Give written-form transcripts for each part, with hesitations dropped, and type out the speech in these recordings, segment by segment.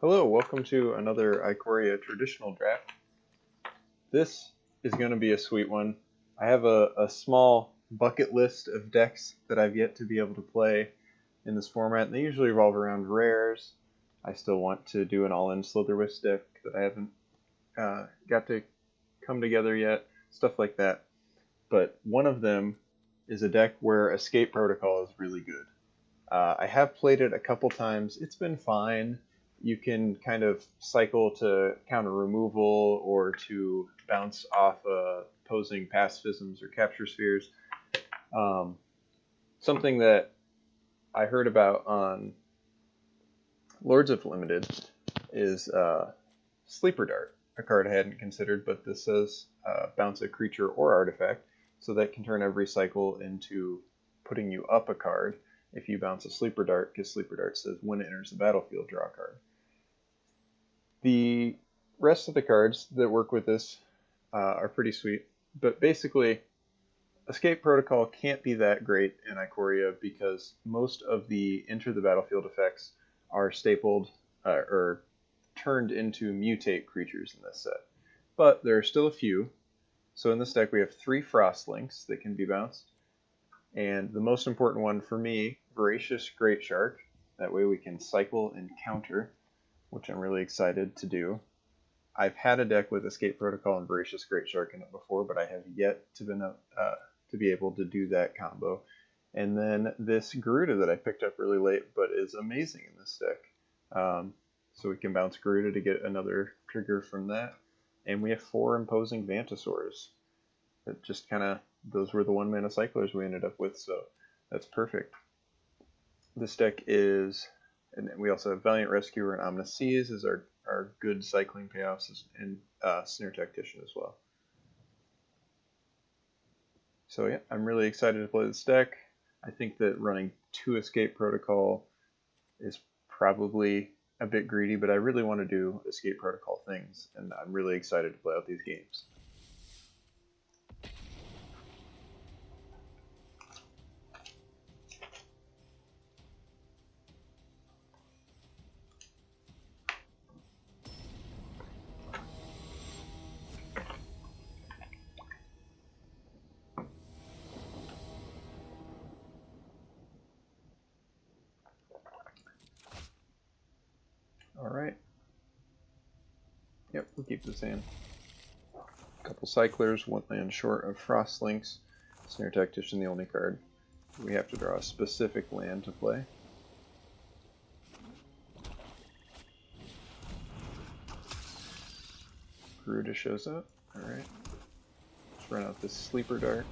Hello, welcome to another Ikoria Traditional draft. This is going to be a sweet one. I have a small bucket list of decks that I've yet to be able to play in this format, and they usually revolve around rares. I still want to do an all-in Slitherwisp deck that I haven't got to come together yet, stuff like that. But one of them is a deck where Escape Protocol is really good. I have played it a couple times. It's been fine. You can kind of cycle to counter removal or to bounce off opposing pacifisms or capture spheres. Something that I heard about on Lords of Limited is Sleeper Dart, a card I hadn't considered, but this says bounce a creature or artifact, so that can turn every cycle into putting you up a card if you bounce a Sleeper Dart, because Sleeper Dart says when it enters the battlefield, draw a card. The rest of the cards that work with this are pretty sweet, but basically Escape Protocol can't be that great in Ikoria because most of the enter the battlefield effects are stapled or turned into mutate creatures in this set. But there are still a few. So in this deck we have 3 Frostlinks that can be bounced. And the most important one for me, Voracious Great Shark. That way we can cycle and counter, which I'm really excited to do. I've had a deck with Escape Protocol and Voracious Great Shark in it before, but I have yet to be able to do that combo. And then this Garuda that I picked up really late, but is amazing in this deck. So we can bounce Garuda to get another trigger from that. And we have 4 Imposing Vantasaurs. That just kind of, those were the 1-mana cyclers we ended up with, so that's perfect. This deck is, and we also have Valiant Rescuer and Ominous Seas as our good cycling payoffs, and Snare Tactician as well. So yeah, I'm really excited to play this deck. I think that running 2 Escape Protocol is probably a bit greedy, but I really want to do Escape Protocol things, and I'm really excited to play out these games. Alright. Yep, we'll keep this in. A couple cyclers, 1 land short of Frostlinks. Snare Tactician, the only card. We have to draw a specific land to play. Garuda shows up. Alright. Let's run out this Sleeper Dart.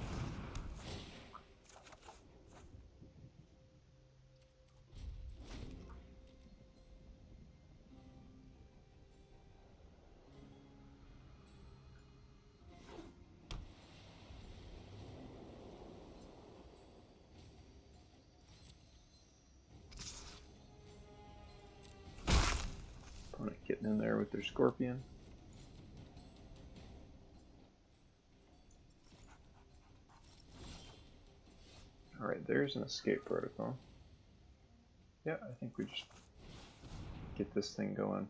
Opponent getting in there with their Scorpion. Alright, there's an Escape Protocol. Yeah, I think we just get this thing going.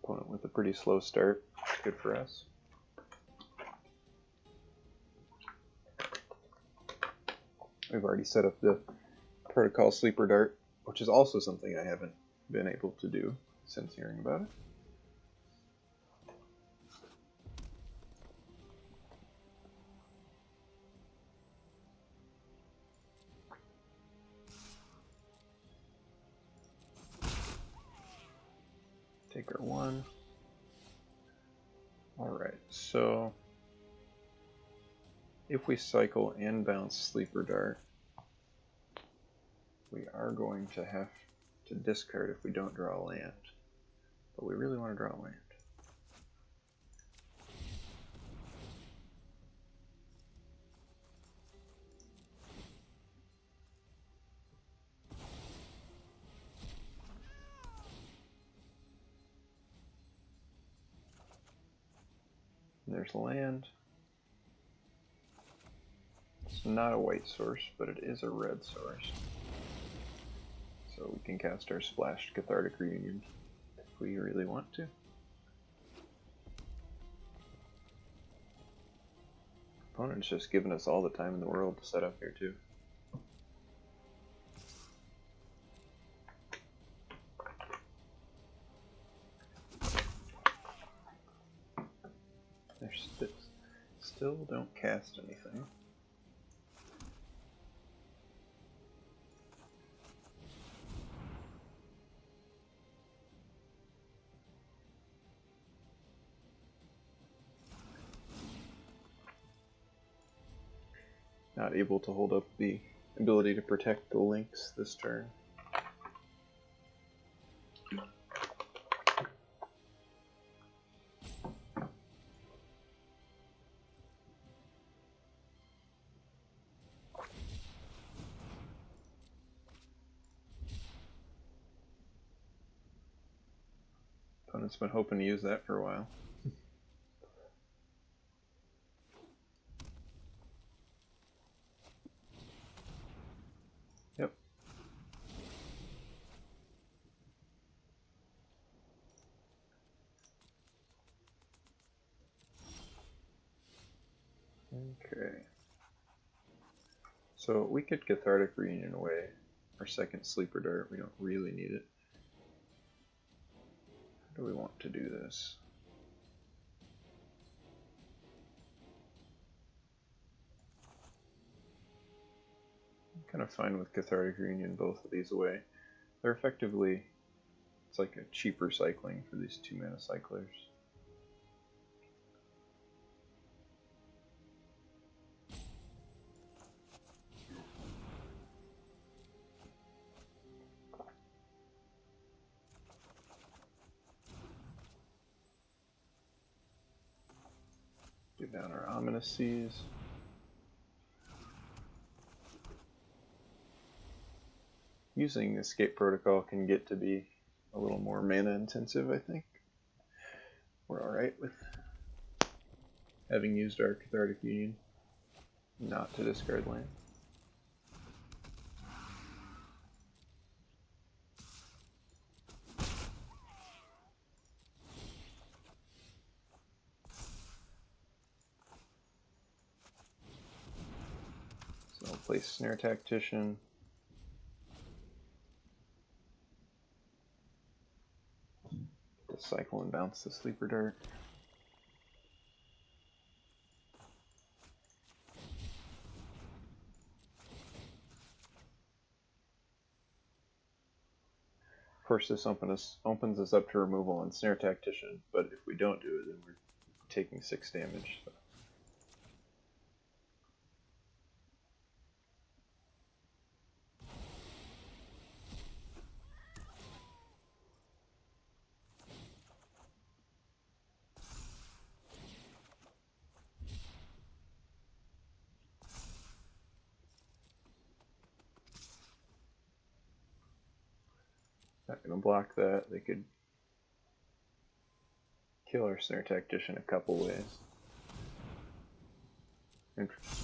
Opponent with a pretty slow start. Good for us. We've already set up the Protocol Sleeper Dart, which is also something I haven't been able to do since hearing about it. Take our 1. Alright, so if we cycle and bounce Sleeper Dart, we are going to have to discard if we don't draw a land. But we really want to draw a land. There's land. It's not a white source, but it is a red source. So we can cast our splashed Cathartic Reunion if we really want to. Opponent's just giving us all the time in the world to set up here too. They still don't cast anything. Not able to hold up the ability to protect the links this turn. Opponent's been hoping to use that for a while. Yep. Okay. So we could Cathartic Reunion away our second Sleeper Dart. We don't really need it. How do we want to do this? I'm kind of fine with Cathartic Reunion both of these away. They're effectively, it's like a cheaper cycling for these 2-mana cyclers. Get down our Ominous Seas. Using Escape Protocol can get to be a little more mana intensive, I think. We're alright with having used our Cathartic Union not to discard land. So I'll place Snare Tactician. Cycle and bounce the Sleeper Dart. Of course, this opens us up to removal on Snare Tactician, but if we don't do it, then we're taking 6 damage. So. Not going to block that. They could kill our Snare Tactician a couple ways. Interesting.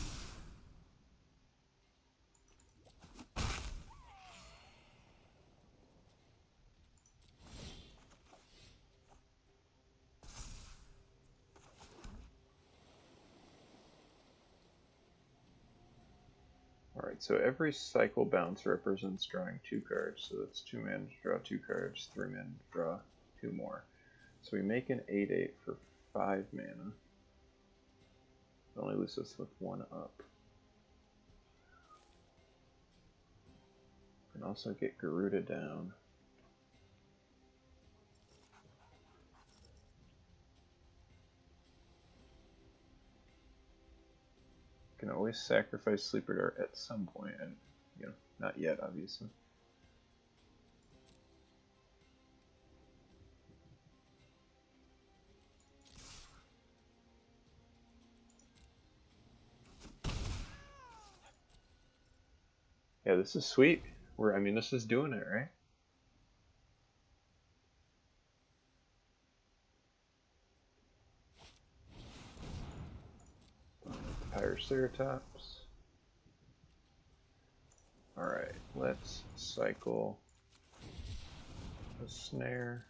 Alright, so every cycle bounce represents drawing 2 cards, so that's 2 mana to draw 2 cards, 3 mana to draw 2 more. So we make an 8/8 for 5 mana. It only leaves us with 1 up. We can also get Garuda down. Can always sacrifice Sleeper Dart at some point, and not yet, obviously. Yeah, this is sweet. This is doing it, right? Pyroceratops. Alright, let's cycle a snare,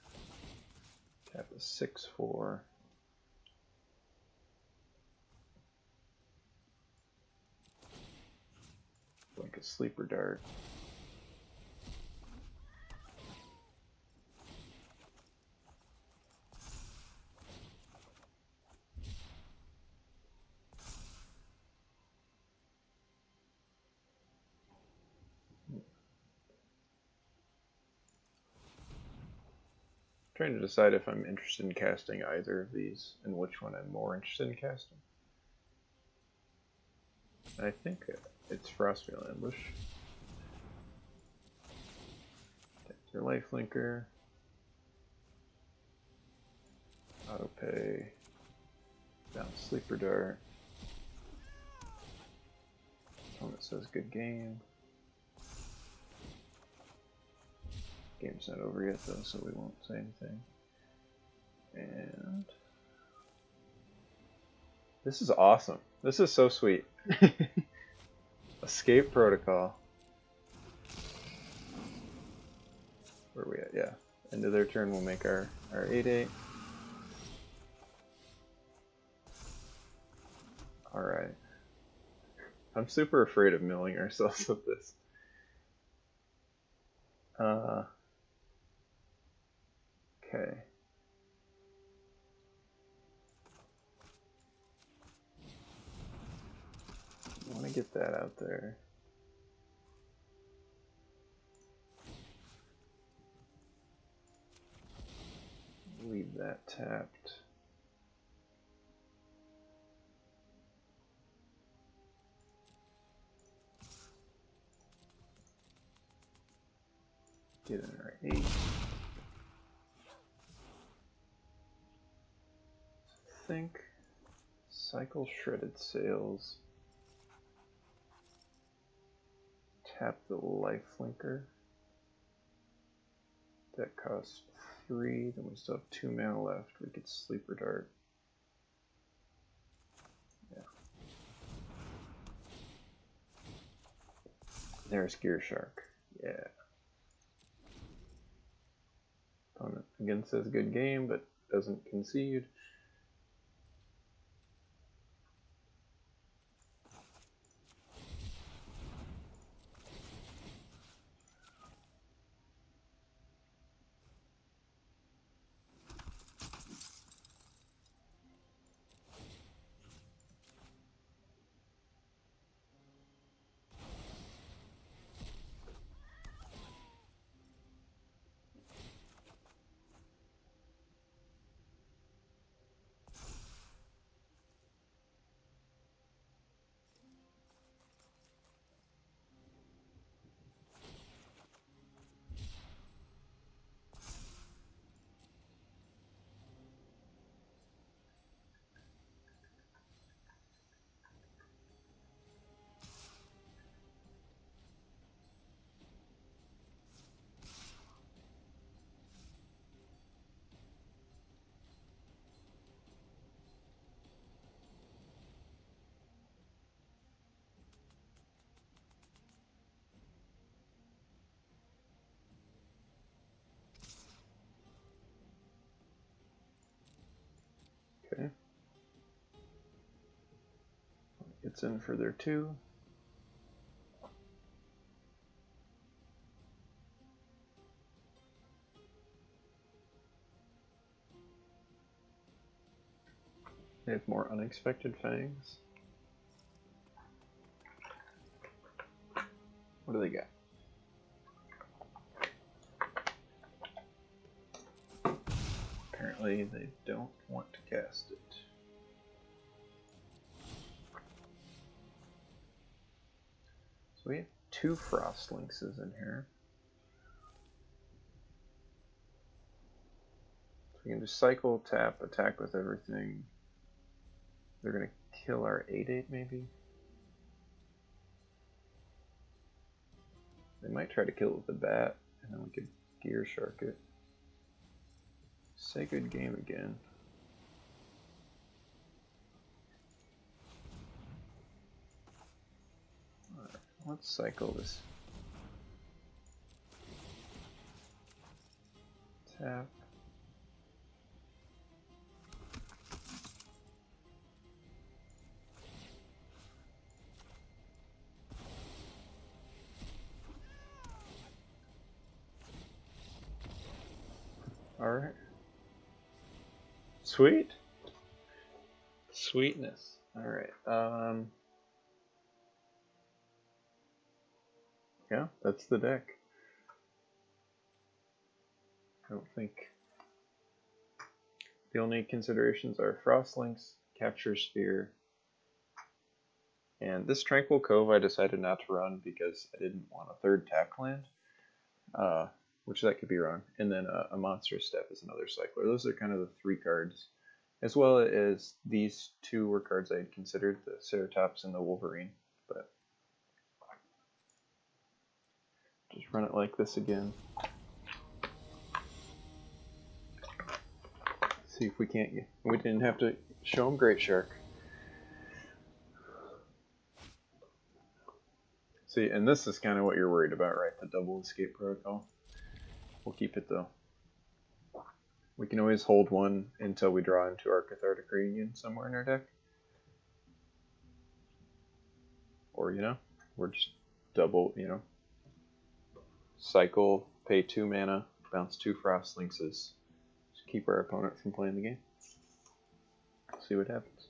tap a 6/4. Like a sleeper dart. Trying to decide if I'm interested in casting either of these and which one I'm more interested in casting. I think it's Frostveil Ambush. Take your lifelinker. Auto pay. Down sleeper dart. Opponent says good game. Game's not over yet though, so we won't say anything. And this is awesome. This is so sweet. Escape Protocol. Where are we at? Yeah. End of their turn, we'll make our 8/8. Alright. I'm super afraid of milling ourselves with this. Okay. I want to get that out there. Leave that tapped. Get in our 8. Think cycle Shredded Sails. Tap the lifelinker. That costs 3, then we still have 2 mana left. We could sleeper dart. Yeah. There's Gear Shark. Yeah. Opponent again says good game, but doesn't concede. Okay. Gets in for their 2. They have more Unexpected Fangs. What do they got? Apparently they don't want to cast it. So we have 2 Frost Lynxes in here. So we can just cycle, tap, attack with everything. They're going to kill our 8/8 maybe? They might try to kill it with the bat, and then we could Gear Shark it. Say good game again. Alright, let's cycle this. Tap. Alright. Sweet. Sweetness. Alright. Yeah, that's the deck. I don't think the only considerations are Frostlinks, Capture Sphere, and this Tranquil Cove I decided not to run because I didn't want a third tap land, which that could be wrong. And then a Monstrous Step is another cycler. Those are kind of the three cards, as well as these two were cards I had considered, the Ceratops and the Wolverine, but just run it like this again. See if we can't get. We didn't have to show him Great Shark. See, and this is kind of what you're worried about, right? The double Escape Protocol. We'll keep it though. We can always hold one until we draw into our Cathartic Reunion somewhere in our deck. Or, you know, we're just double, you know, cycle, pay 2 mana, bounce 2 Frostlinkses. Keep our opponent from playing the game. See what happens.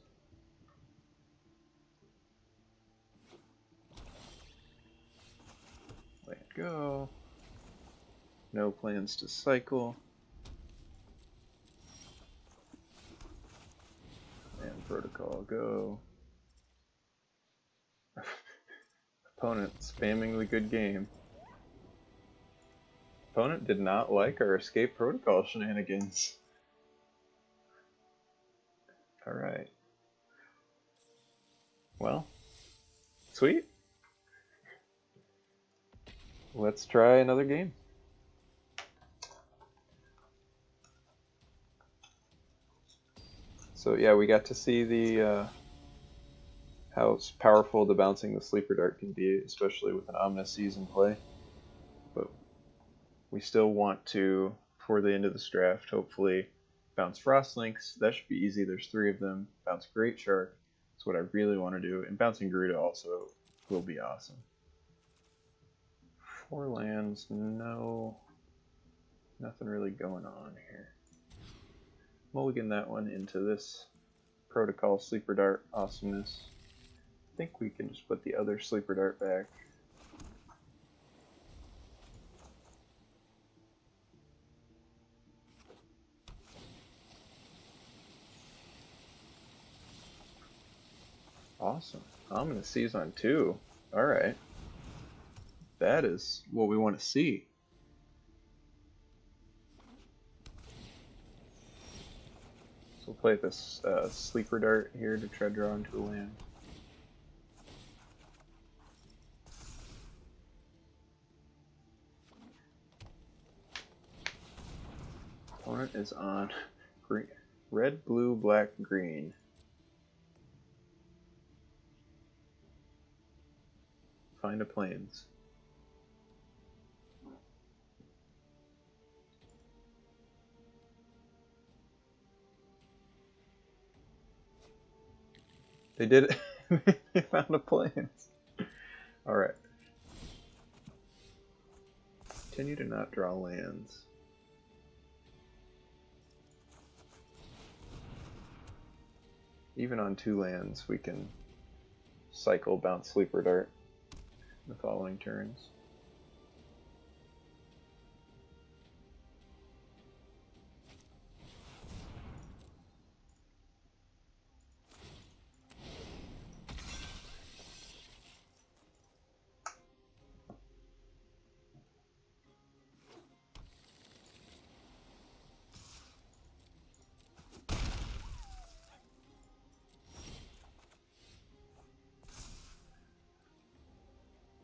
Let go. No plans to cycle. And protocol go. Opponent spamming the good game. Opponent did not like our Escape Protocol shenanigans. Alright. Well, sweet. Let's try another game. So yeah, we got to see the how powerful the bouncing the Sleeper Dart can be, especially with an Omniseas in play. But we still want to, before the end of this draft, hopefully bounce Frostlinks. That should be easy. There's 3 of them. Bounce Great Shark. That's what I really want to do. And bouncing Garuda also will be awesome. 4 lands, no, nothing really going on here. Mulligan that one into this Protocol Sleeper Dart awesomeness. I think we can just put the other Sleeper Dart back. Awesome. I'm going to seize on 2. Alright. That is what we want to see. So we'll play this Sleeper Dart here to try to draw into a land. Opponent is on green, red, blue, black, green. Find a plains. They did it. They found a plains. Alright. Continue to not draw lands. Even on 2 lands, we can cycle bounce Sleeper Dart the following turns.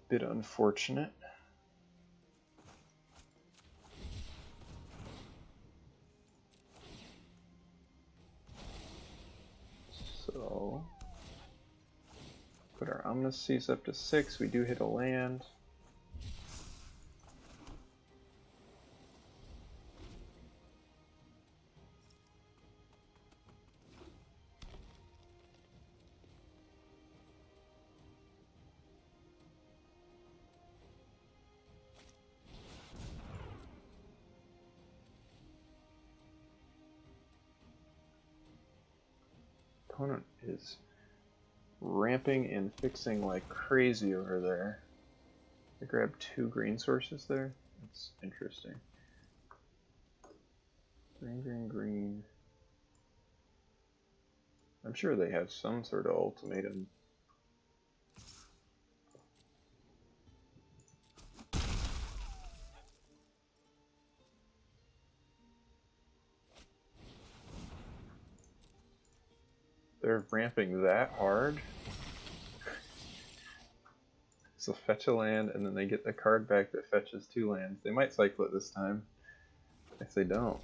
Bit unfortunate. So put our Omniseas up to 6. We do hit a land. Opponent is ramping and fixing like crazy over there. I grabbed 2 green sources there. That's interesting. Green, green, green. I'm sure they have some sort of ultimatum. They're ramping that hard. So fetch a land, and then they get the card back that fetches 2 lands. They might cycle it this time. If they don't,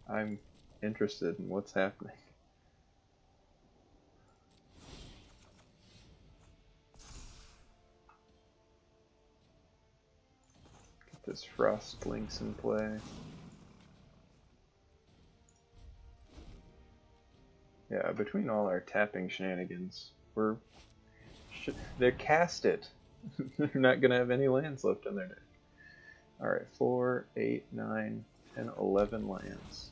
I'm interested in what's happening. Get this Frost Lynx in play. Yeah, between all our tapping shenanigans, they're cast it. They're not gonna have any lands left in their deck. Alright, 4, 8, 9, 10, 11 lands.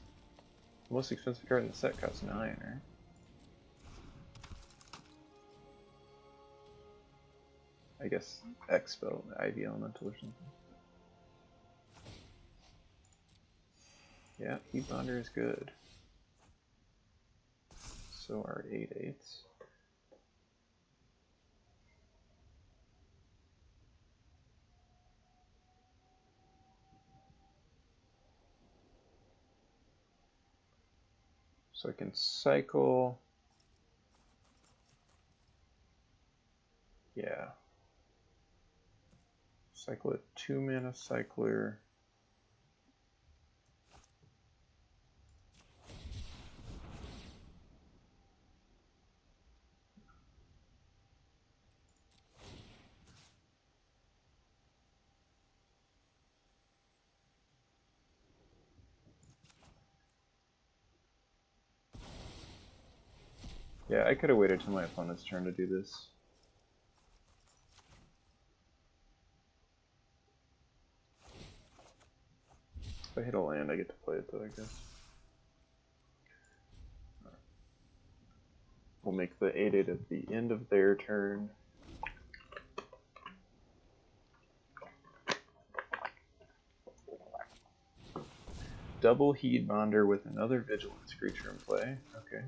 The most expensive card in the set costs 9, right? I guess X-Spell, Ivy Elemental or something. Yeah, Heat Bonder is good. So are 8/8s. So I can cycle. Yeah. Cycle a 2-mana cycler. Yeah, I could have waited till my opponent's turn to do this. If I hit a land, I get to play it though, I guess. We'll make the 8/8 at the end of their turn. Double Heat Bonder with another Vigilance creature in play. Okay.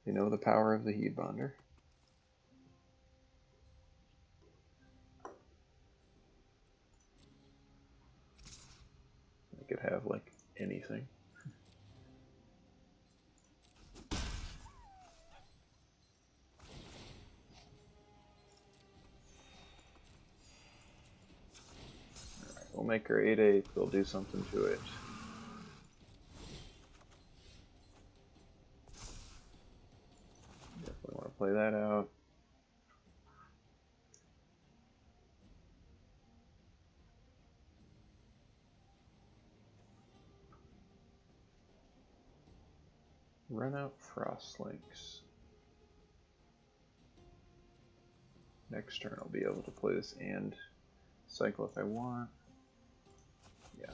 You know the power of the Heat Bonder. I could have like anything. Alright, we'll make her 8/8. We'll do something to it. Definitely want to play that out. Run out Frost Lynx. Next turn I'll be able to play this and cycle if I want. Yeah.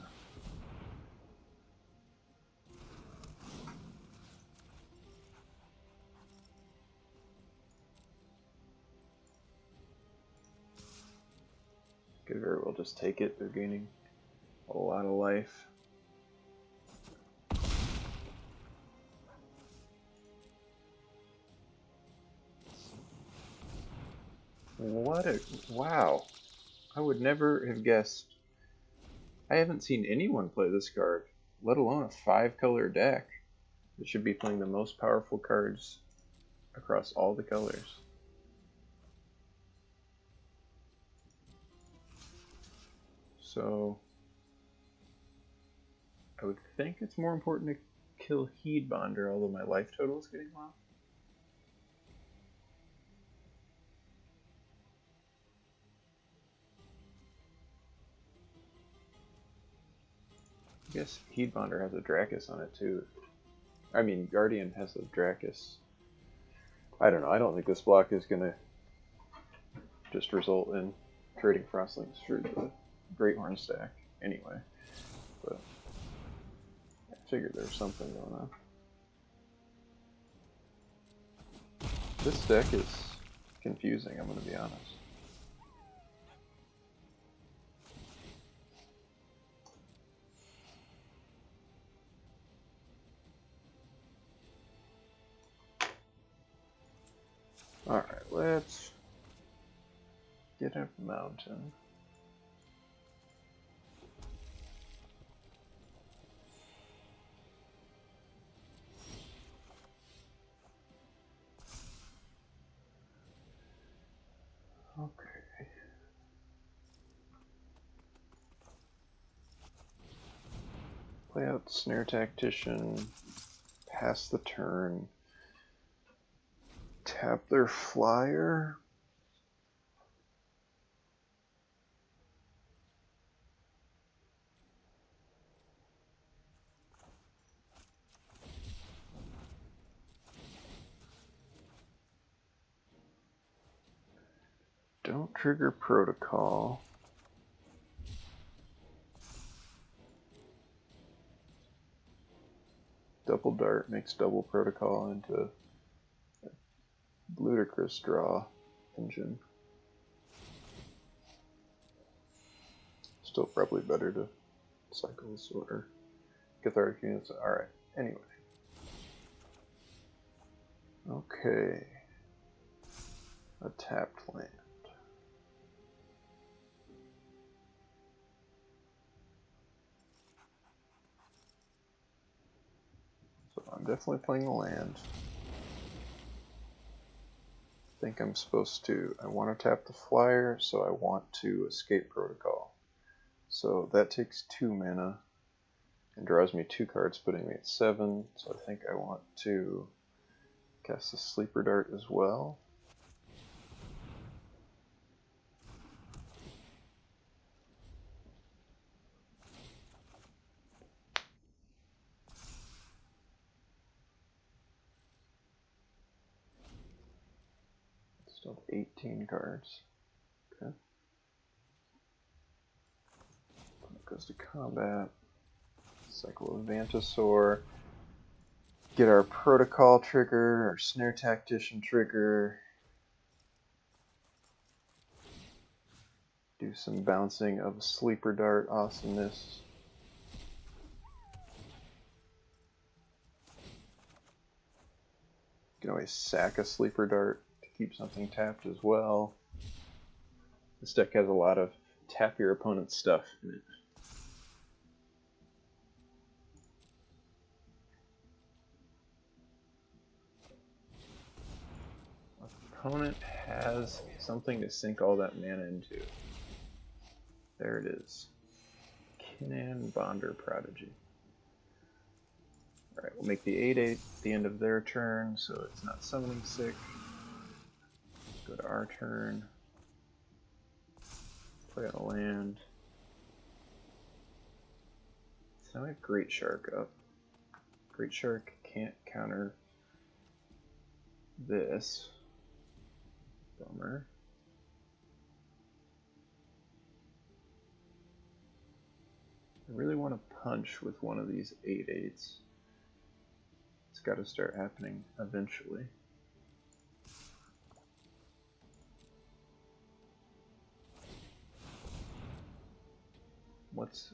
Could very well just take it. They're gaining a lot of life. What a... wow. I would never have guessed. I haven't seen anyone play this card, let alone a 5-color deck that should be playing the most powerful cards across all the colors. So I would think it's more important to kill Heat Bonder, although my life total is getting low. I guess Heat Bonder has a Dracus on it too. I mean, Guardian has a Dracus. I don't know. I don't think this block is going to just result in trading Frostlings for the Great Horn stack anyway. But figured there was something going on. This deck is confusing, I'm going to be honest. Alright, let's get up the mountain. Okay. Play out Snare Tactician, pass the turn, tap their flyer. Don't trigger protocol. Double dart makes double protocol into a ludicrous draw engine. Still probably better to cycles or cathartic units. Alright, anyway. Okay. A tapped land. So I'm definitely playing the land. I think I'm supposed to, I want to tap the flyer, so I want to escape protocol. So that takes 2 mana and draws me 2 cards, putting me at 7. So I think I want to cast a sleeper dart as well. Still have 18 cards. Okay. It goes to combat. Cycle of Vantasaur. Get our protocol trigger, our snare tactician trigger. Do some bouncing of sleeper dart awesomeness. You can always sack a sleeper dart to keep something tapped as well. This deck has a lot of tap your opponent's stuff in it. Opponent has something to sink all that mana into. There it is. Kinan Bonder Prodigy. Alright, we'll make the 8/8 at the end of their turn, so it's not summoning sick. Go to our turn. Play a land. So now I have Great Shark up. Great Shark can't counter this. Bummer. I really want to punch with one of these 8/8s. It's got to start happening eventually.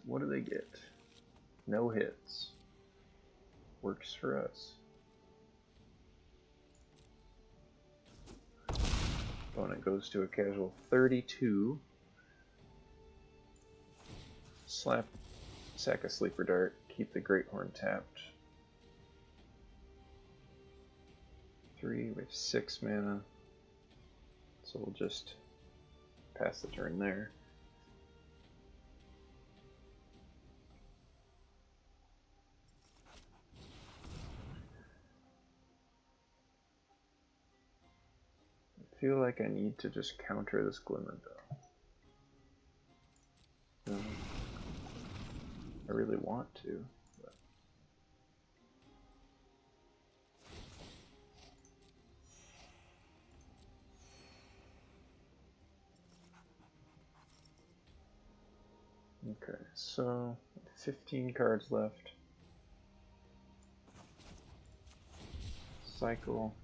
What do they get? No hits. Works for us. Opponent goes to a casual 32. Slap, sack a sleeper dart, keep the Great Horn tapped. 3, we have 6 mana. So we'll just pass the turn there. I feel like I need to just counter this Glimmer Bell. I really want to. But. Okay, so 15 cards left. cycle.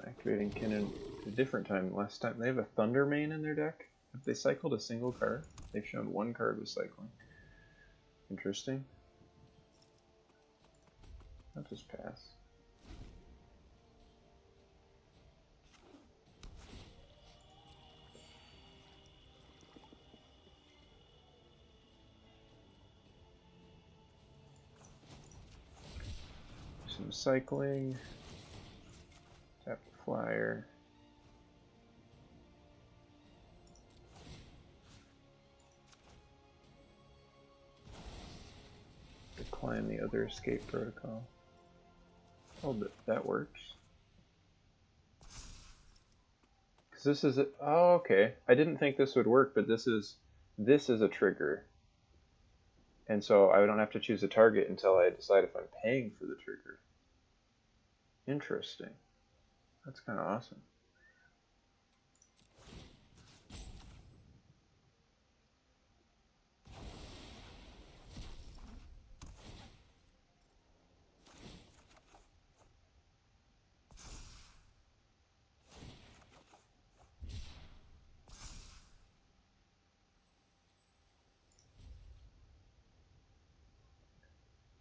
Activating Kinnan at a different time. Last time they have a Thunder Mane in their deck. Have they cycled a single card? They've shown one card with cycling. Interesting. I'll just pass. Some cycling. Tap the flyer. Decline the other escape protocol. Oh, that works. Because this is oh, okay. I didn't think this would work, but this is a trigger. And so I don't have to choose a target until I decide if I'm paying for the trigger. Interesting. That's kind of awesome.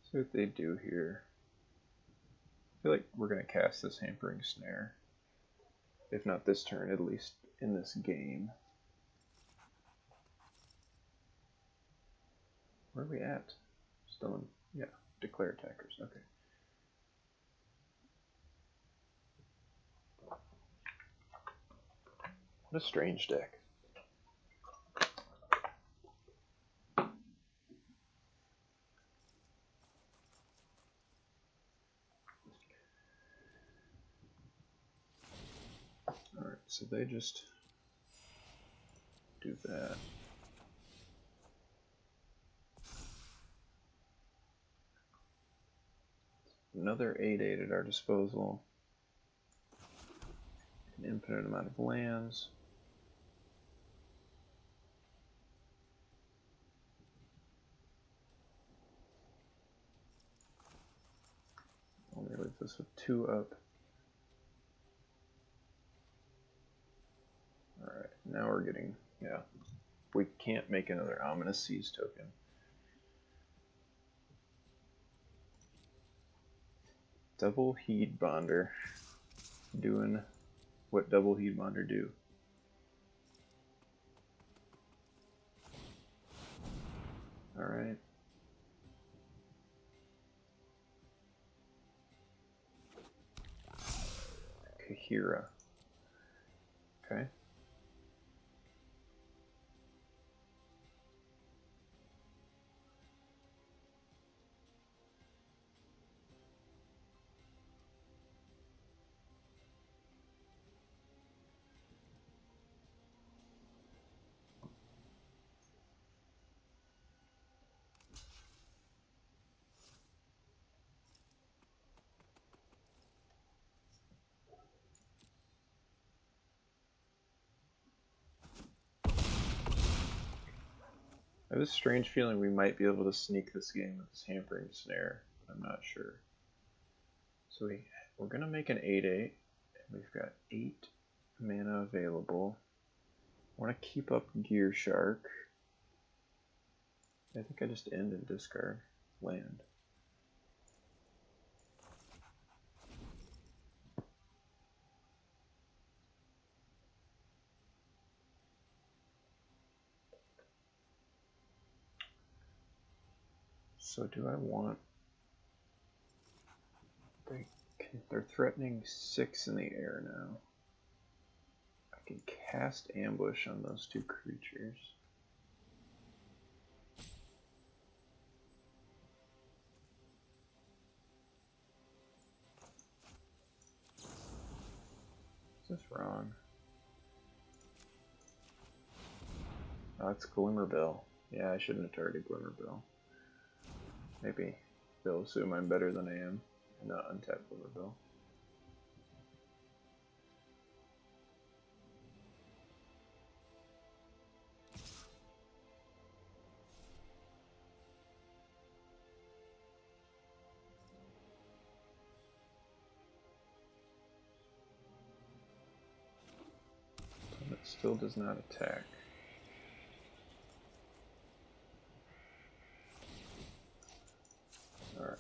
See what they do here. I feel like we're going to cast this Hampering Snare. If not this turn, at least in this game. Where are we at? Still in, yeah, declare attackers, okay. What a strange deck. Alright, so they just do that. Another 8/8 at our disposal. An infinite amount of lands. Only leave this with 2 up. Alright, now we're getting, yeah. We can't make another Ominous Seas token. Double Heed Bonder. Doing what Double Heed Bonder do. Alright. Kahira. Okay. I have a strange feeling we might be able to sneak this game with this Hampering Snare. I'm not sure. So we're going to make an 8/8. We've got 8 mana available. I want to keep up Gear Shark. I think I just end and discard land. So do I want... They're threatening 6 in the air now. I can cast ambush on those 2 creatures. Is this wrong? Oh, it's Glimmerbill. Yeah, I shouldn't have targeted Glimmerbill. Maybe they'll assume I'm better than I am and not untap Glimmerbill. It still does not attack. Alright.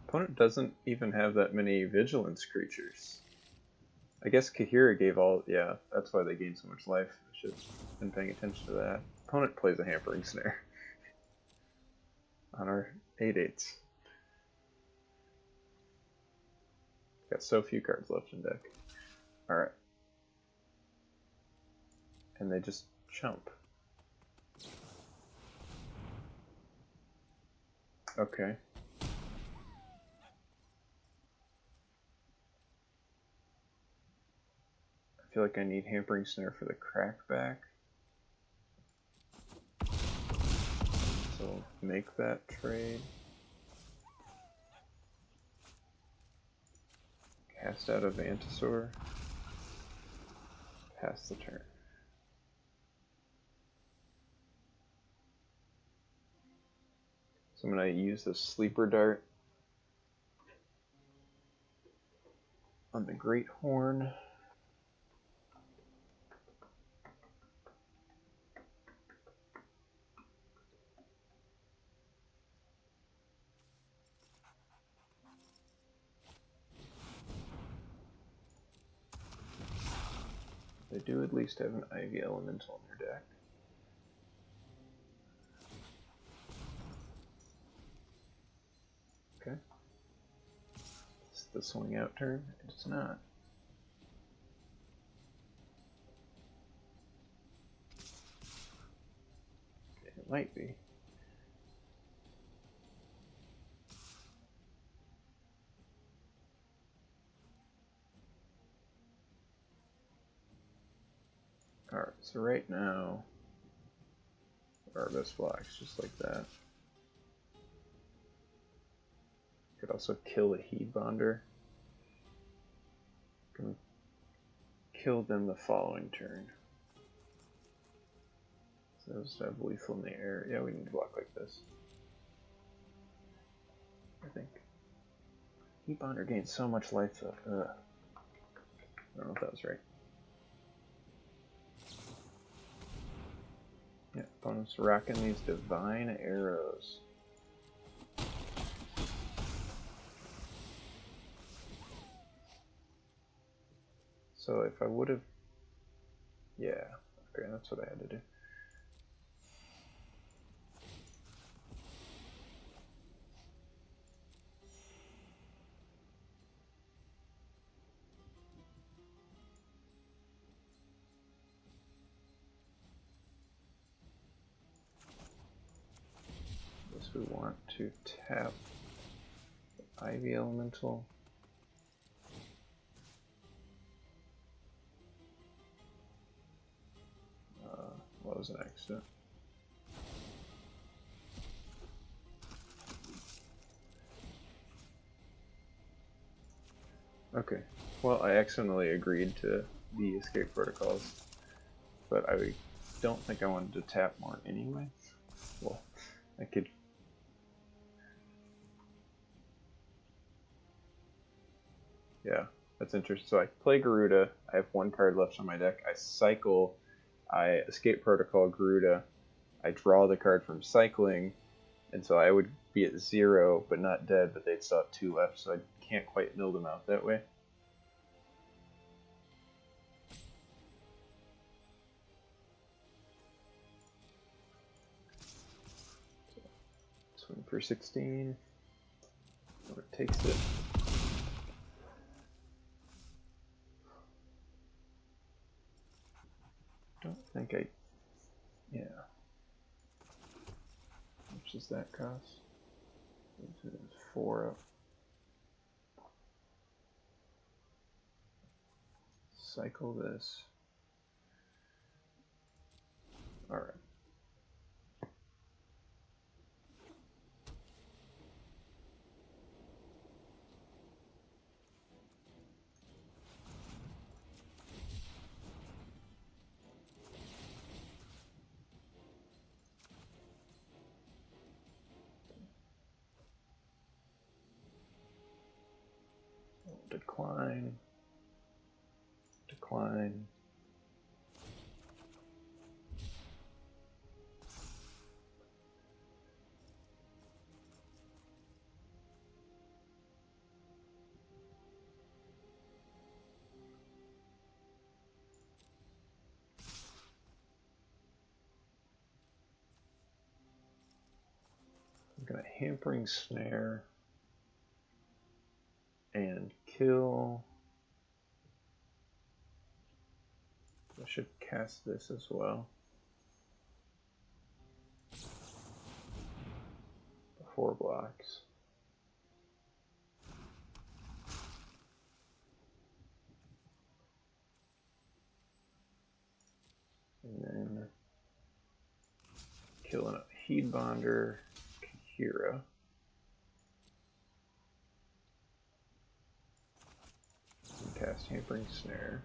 Opponent doesn't even have that many vigilance creatures. I guess Kahira gave all... yeah, that's why they gained so much life. I should have been paying attention to that. Opponent plays a Hampering Snare on our 8/8s. Got so few cards left in deck. Alright. And they just jump. Okay. I feel like I need Hampering Snare for the crackback. So make that trade. Cast out of Vantasaur. Pass the turn. So I'm going to use the Sleeper Dart on the Great Horn. They do at least have an Ivy Elemental in their deck. Okay. It's the swing out turn. It's not. It might be. Alright, so right now, our best blocks just like that. Could also kill the Heat Bonder. Can kill them the following turn. So those have lethal in the air. Yeah, we need to block like this. I think. Heat Bonder gains so much life though. I don't know if that was right. Yeah, opponent's rocking these Divine Arrows. So if I would have... yeah, okay, that's what I had to do. Guess we want to tap the Ivy Elemental. What was an accident? Okay. Well, I accidentally agreed to the escape protocols, but I don't think I wanted to tap more anyway. Well, I could. Yeah, that's interesting. So I play Garuda. I have one card left on my deck. I cycle. I escape protocol Garuda. I draw the card from cycling, and so I would be at 0, but not dead, but they'd still have 2 left, so I can't quite mill them out that way. Swing for 16. Or it takes it. Don't think I. Yeah. How much does that cost? 4 up. Cycle this. Alright. Decline. Decline. I'm gonna hampering snare and kill. I should cast this as well. 4 blocks. And then kill a Heed Bonder, Kahira. And cast Hampering Snare.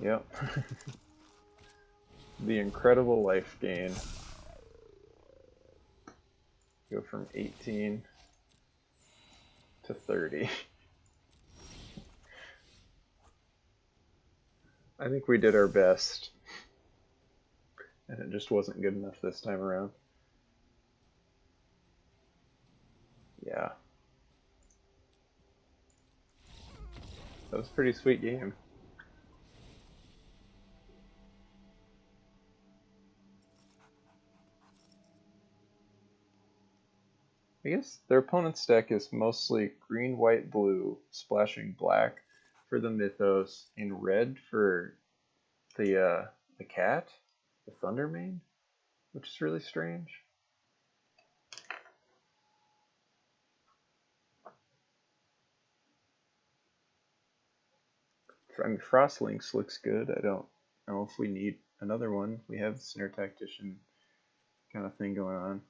Yep. The incredible life gain. Go from 18 to 30. I think we did our best, and it just wasn't good enough this time around. Yeah. That was a pretty sweet game. I guess their opponent's deck is mostly green, white, blue, splashing black for the Mythos, and red for the cat, the Thundermane, which is really strange. I mean, Frostlinks looks good. I don't know if we need another one. We have the Snare Tactician kind of thing going on.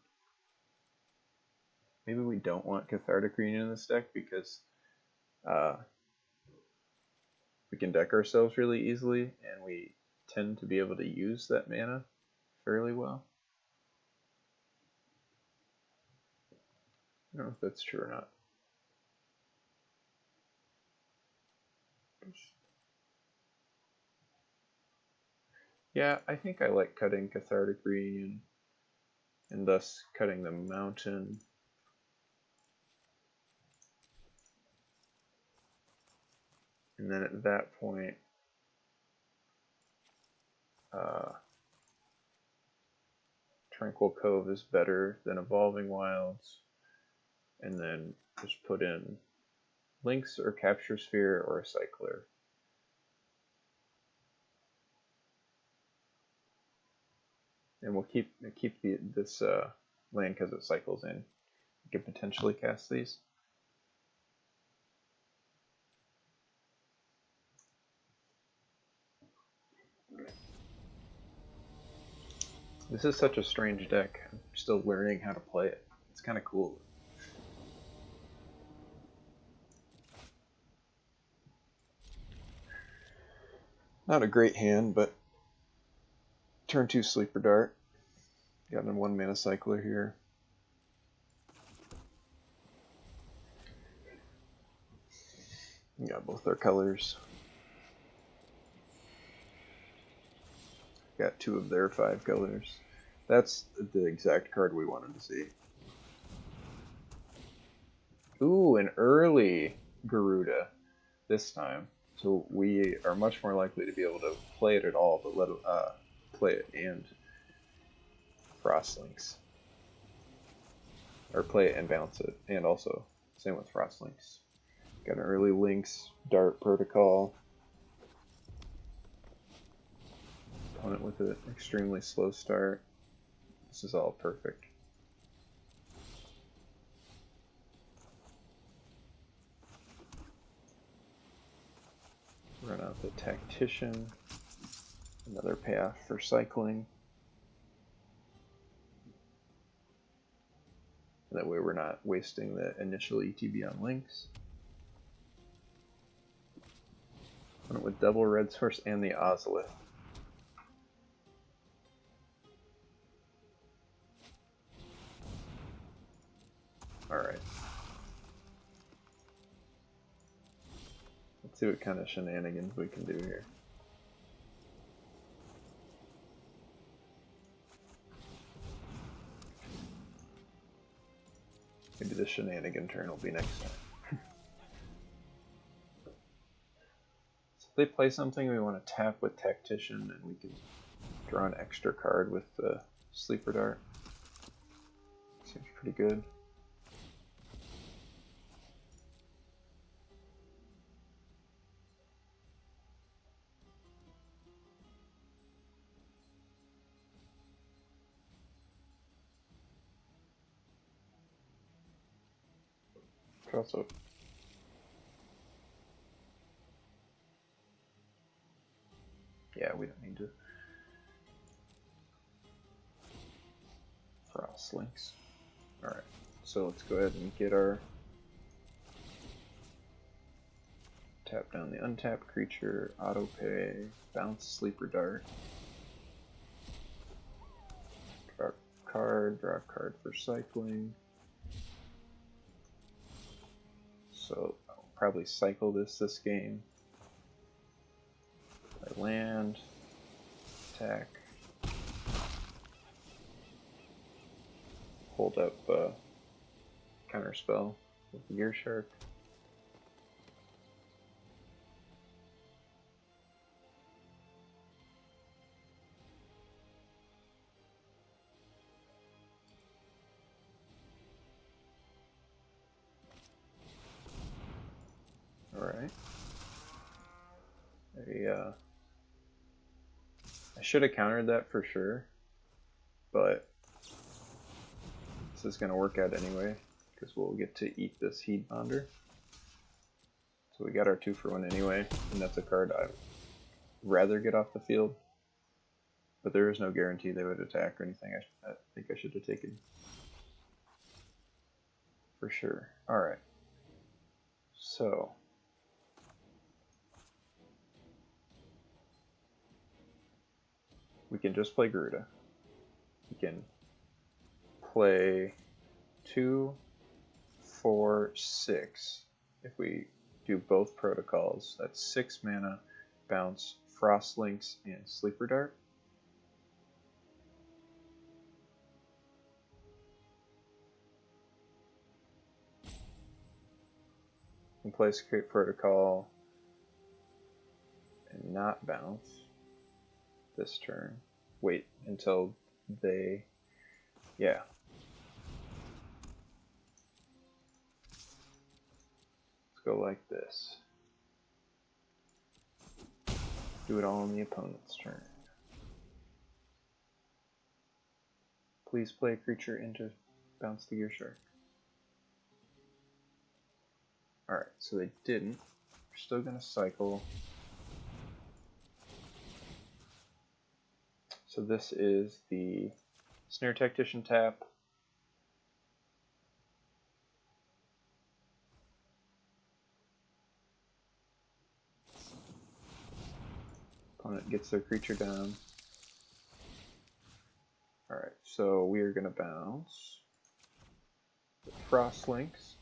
Maybe we don't want Cathartic Reunion in this deck because we can deck ourselves really easily, and we tend to be able to use that mana fairly well. I don't know if that's true or not. Yeah, I think I like cutting Cathartic Reunion and thus cutting the Mountain. And then at that point, Tranquil Cove is better than Evolving Wilds. And then just put in Lynx or Capture Sphere or a Cycler. And we'll keep this land because it cycles in. You can potentially cast these. This is such a strange deck. I'm still learning how to play it. It's kind of cool. Not a great hand, but turn 2 Sleeper Dart. Got a 1 mana cycler here. Got both our colors. Got 2 of their 5 colors. That's the exact card we wanted to see. Ooh, an early Garuda this time. So we are much more likely to be able to play it at all, but let play it and Frostlinks. Or play it and bounce it, and also same with Frostlinks. Got an early Lynx, Dart Protocol. Opponent with an extremely slow start. This is all perfect. Run out the Tactician. Another payoff for cycling. That way we're not wasting the initial ETB on Lynx. Opponent with double red source and the Ozolith. Alright. Let's see what kind of shenanigans we can do here. Maybe the shenanigan turn will be next time. So if they play something, we want to tap with Tactician, and we can draw an extra card with the Sleeper Dart. Seems pretty good. Also, yeah, we don't need to Frostlinks. Alright, so let's go ahead and get our tap down the untapped creature, auto pay, bounce Sleeper Dart, draw a card for cycling. So I'll probably cycle this game. I land, attack, hold up counter spell with the Gear Shark. Alright. I should have countered that for sure, but this is going to work out anyway, because we'll get to eat this Heat Bonder. So we got our 2-for-1 anyway, and that's a card I'd rather get off the field, but there is no guarantee they would attack or anything. I think I should have taken for sure. Alright, so we can just play Garuda. We can play 2, 4, 6. If we do both protocols, that's 6 mana, bounce, Frostlinks, and Sleeper Dart. We can play Escape Protocol, and not bounce this turn. Wait until they, yeah. Let's go like this. Do it all on the opponent's turn. Please play a creature into bounce the Gear Shark. Alright, so they didn't. We're still going to cycle. So this is the Snare Tactician tap. Opponent gets their creature down. Alright, so we are going to bounce the Frost Links.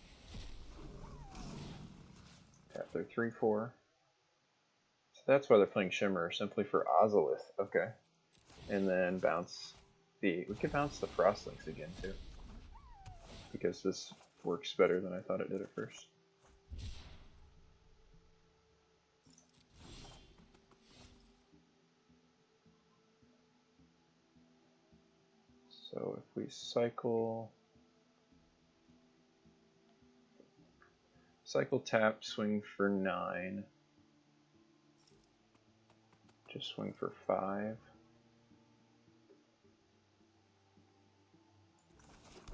Tap their 3/4. So that's why they're playing Shimmer, simply for Azorius. Okay. And then bounce the... We could bounce the Frost Links again, too. Because this works better than I thought it did at first. So if we cycle tap, swing for 9, just swing for 5.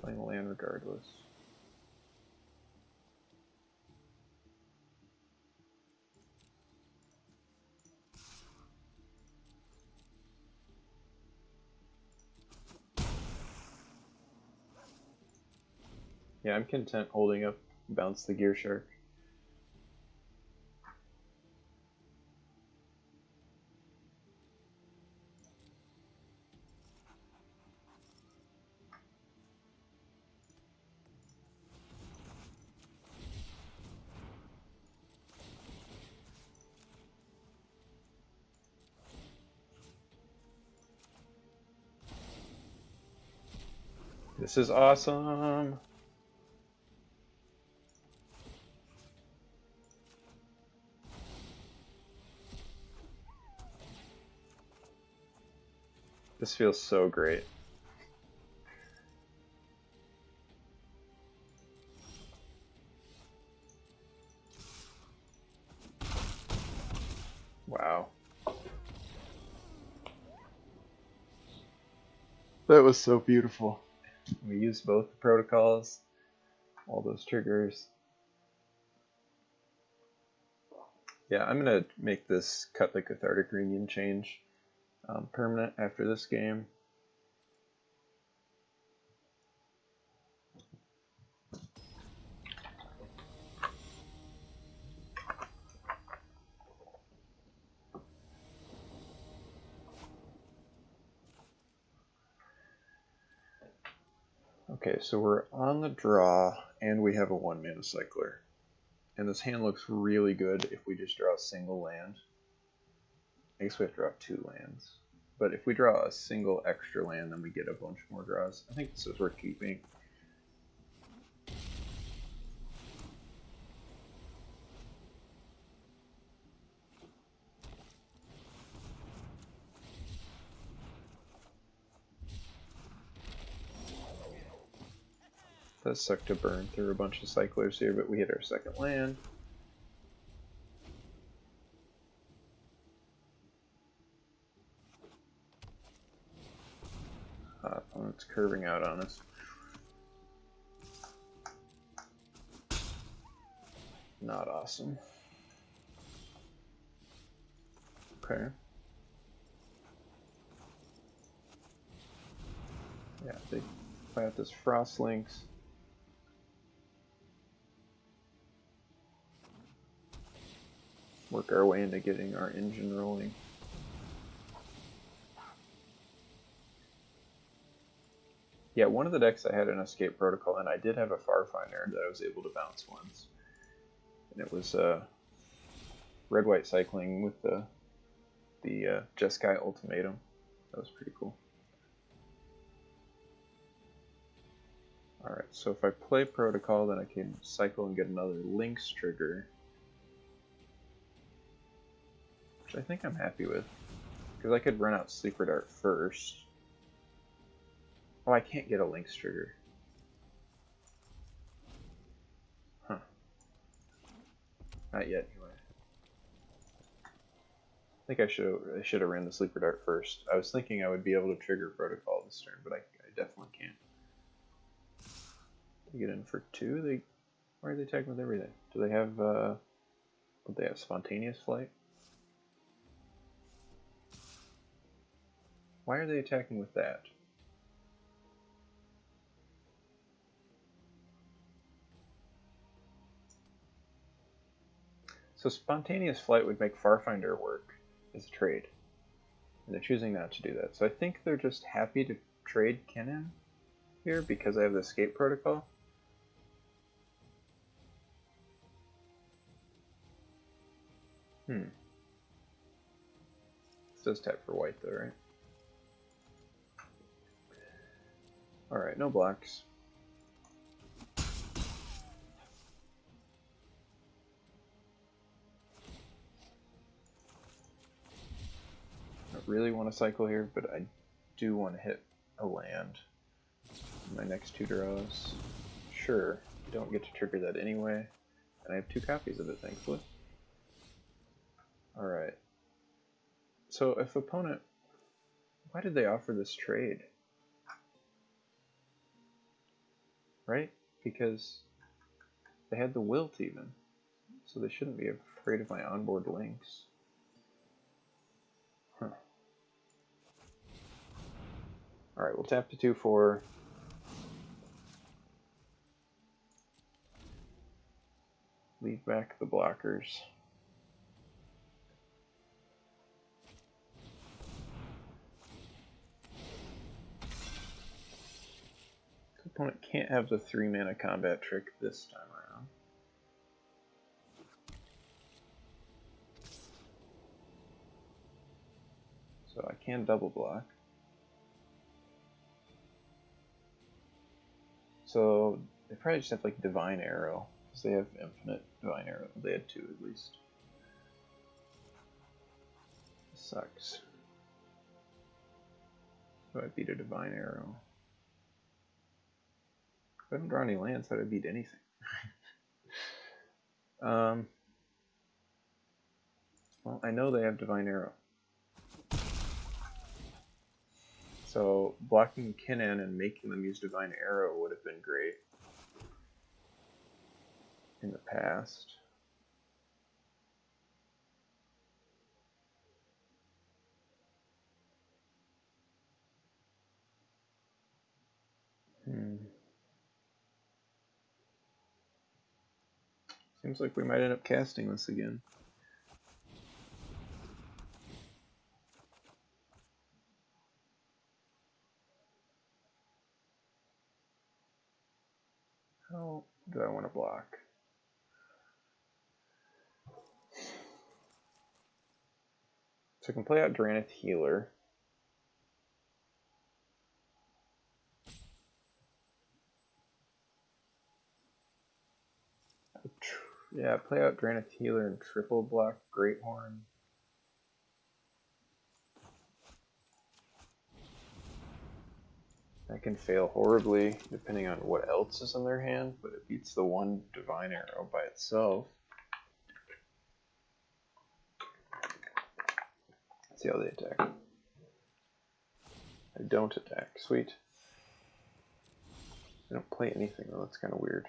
Playing land regardless. Yeah, I'm content holding up bounce the Gear Shark. This is awesome! This feels so great. Wow. That was so beautiful. We used both the protocols, all those triggers. Yeah, I'm going to make this Cut the Cathartic Reunion change permanent after this game. Okay, so we're on the draw, and we have a 1-mana cycler. And this hand looks really good if we just draw a single land. I guess we have to draw 2 lands. But if we draw a single extra land, then we get a bunch more draws. I think this is worth keeping. Does suck to burn through a bunch of cyclers here, but we hit our second land. Opponent's curving out on us. Not awesome. Okay. Yeah, they play out this Frost Links. Work our way into getting our engine rolling. Yeah, one of the decks I had an Escape Protocol, and I did have a Farfinder that I was able to bounce once. And it was red-white cycling with the Jeskai Ultimatum. That was pretty cool. Alright, so if I play Protocol, then I can cycle and get another Links trigger. which I think I'm happy with. Because I could run out Sleeper Dart first. Oh, I can't get a Lynx trigger. Huh. Not yet, anyway. I think I should have ran the Sleeper Dart first. I was thinking I would be able to trigger Protocol this turn, but I definitely can't. They get in for 2? Why are they attacking with everything? Do they have, what they have, Spontaneous Flight? Why are they attacking with that? So Spontaneous Flight would make Farfinder work as a trade. And they're choosing not to do that. So I think they're just happy to trade Kennen here because I have the Escape Protocol. This does tap for white though, right? Alright, no blocks. I really want to cycle here, but I do want to hit a land in my next 2 draws. Sure, I don't get to trigger that anyway, and I have 2 copies of it, thankfully. Alright. So if opponent... Why did they offer this trade? Right? Because they had the Wilt even. So they shouldn't be afraid of my onboard links. Huh. Alright, we'll tap to 2/4. Leave back the blockers. The opponent can't have the 3-mana combat trick this time around. So I can double block. So they probably just have like Divine Arrow, because they have infinite Divine Arrow. They had 2 at least. Sucks. So I beat a Divine Arrow. If I don't draw any lands, how do I beat anything? Well, I know they have Divine Arrow. So blocking Kennen and making them use Divine Arrow would have been great in the past. Seems like we might end up casting this again. How do I want to block? So I can play out Dranith Healer. Yeah, play out Dranith Healer and triple block Greathorn. That can fail horribly depending on what else is in their hand, but it beats the 1 Divine Arrow by itself. Let's see how they attack. I don't attack. Sweet. I don't play anything though, that's kind of weird.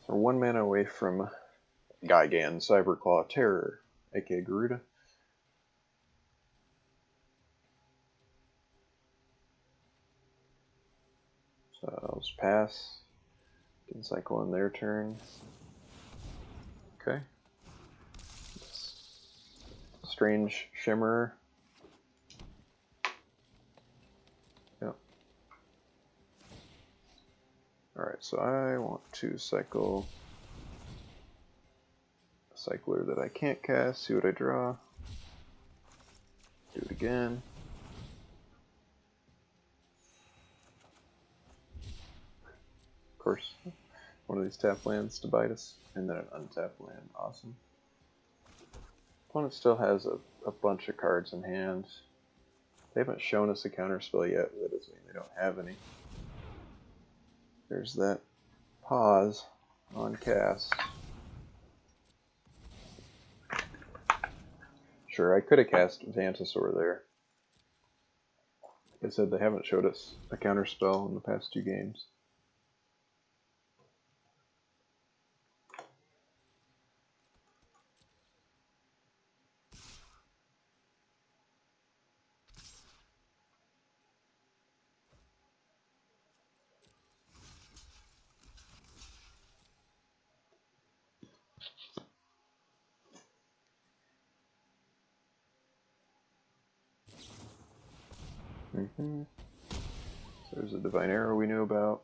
So we're 1 mana away from Gigan Cyberclaw Terror, aka Garuda. So I'll just pass. Can cycle in their turn. Okay. Strange Shimmer. Yep. Alright, so I want to cycle a cycler that I can't cast, see what I draw. Do it again. Of course, one of these tap lands to bite us, and then an untapped land. Awesome. Opponent still has a bunch of cards in hand. They haven't shown us a counterspell yet, but that doesn't mean they don't have any. There's that pause on cast. Sure, I could have cast Vantasaur there. Like I said, they haven't showed us a counterspell in the past 2 games. So there's a Divine Arrow we knew about.